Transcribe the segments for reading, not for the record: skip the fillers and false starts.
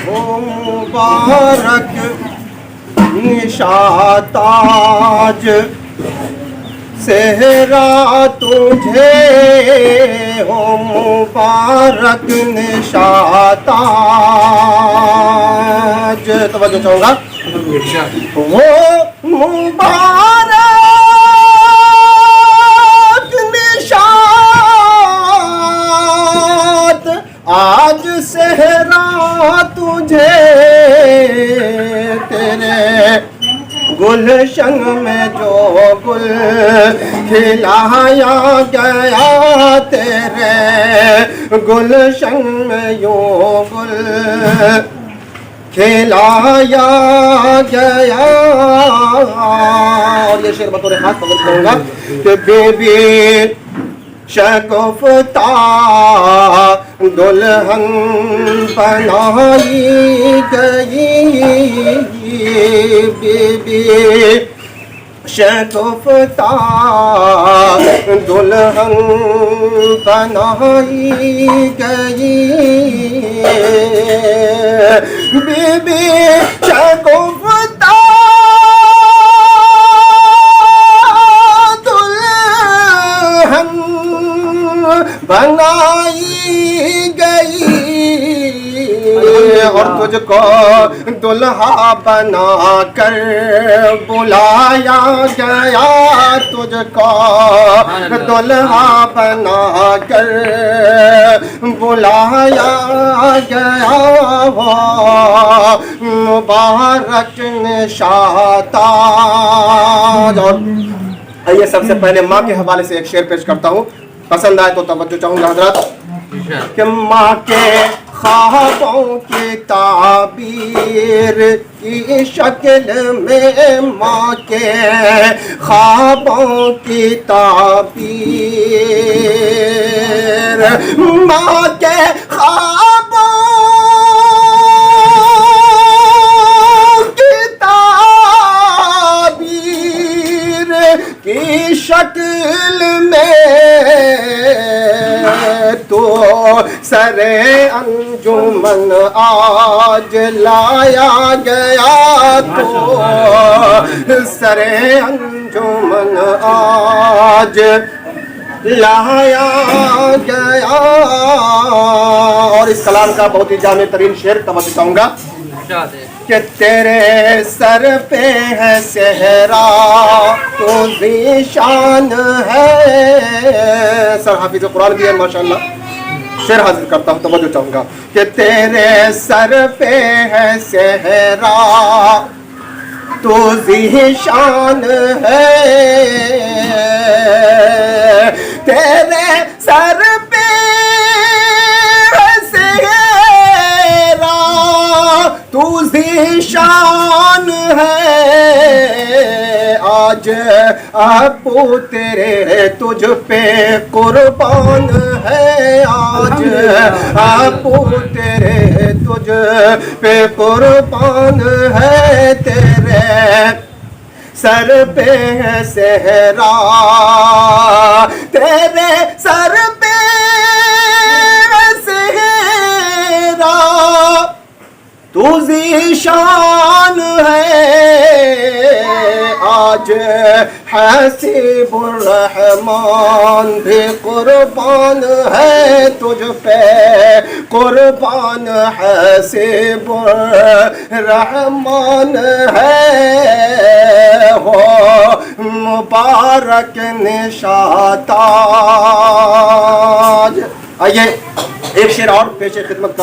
مبارک نشاتاج صحرا تجھے ہو مبارک نشاتاج. توجہ چاہوں گا. وہ مبارک نشات آج صحرا تجھے تیرے گلشن میں جو گل کھلایا گیا تیرے گلشن میں یوں گل کھلایا گیا. اور یہ شعر بطور خاص پسند کروں گا کہ بی بی شگفتہ دلہن بنائی گئی بی بی شگفتہ دلہن بنائی گئی بی بی شگفتہ دلہن بنائی گئی اور تجھ کو دلہا بنا کر بلایا گیا تجھ کو دلہا بنا کر بلایا گیا وہ مبارک نشاتاج. اور آئیے سب سے پہلے ماں کے حوالے سے ایک شعر پیش کرتا ہوں, پسند آئے تو توجہ چاہوں گا حضرات. کہ ماں کے خوابوں کی تعبیر کی شکل میں ماں کے خوابوں کی تعبیر ماں کے خوابوں کی تعبیر کی شکل میں تو سر انجمن آج لایا گیا تو سر انجمن آج لایا گیا. اور اس کلام کا بہت ہی جامع ترین شعر توجہ چاہوں گا کہ تیرے سر پہ ہے صحرا تو ذیشان ہے. سر حافظ قرآن بھی ہے ماشاءاللہ. شعر حاضر کرتا ہوں, توجہ چاہوں گا کہ تیرے سر پہ ہے صحرا تو ذیشان ہے تیرے سر پہ ہے صحرا تو ذیشان ہے. آج ابو تیرے تجھ پہ قربان ہے آج ابو تیرے تجھ پہ قربان ہے تیرے سر پہ ہے صحرا تیرے سر پہ ہے صحرا تو ذیشان ہے. آج حسیب الرحمان بھی قربان ہے تجھ پہ قربان حسیب الرحمان ہے ہو مبارک نشاتاج. آئیے ایک شعر اور پیش خدمت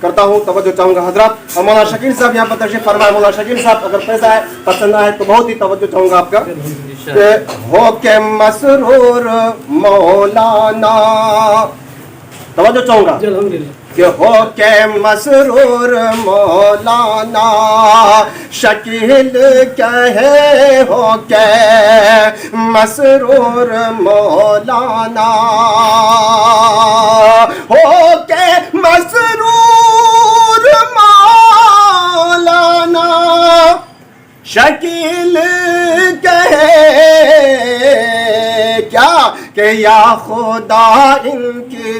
کرتا ہوں, توجہ چاہوں گا حضرات. اور مولانا شکیل صاحب یہاں پر تشریف فرمائے. مولانا شکیل صاحب اگر پیسہ ہے پسند آئے تو بہت ہی توجہ چاہوں گا آپ کا. کہ ہو کے مسرور مولانا, توجہ چاہوں گا کہ ہو کے مسرور مولانا شکیل کہے ہو کے مسرور مولانا ہو کے مسرور مولانا شکیل کہے کیا کہ یا خدا ان کی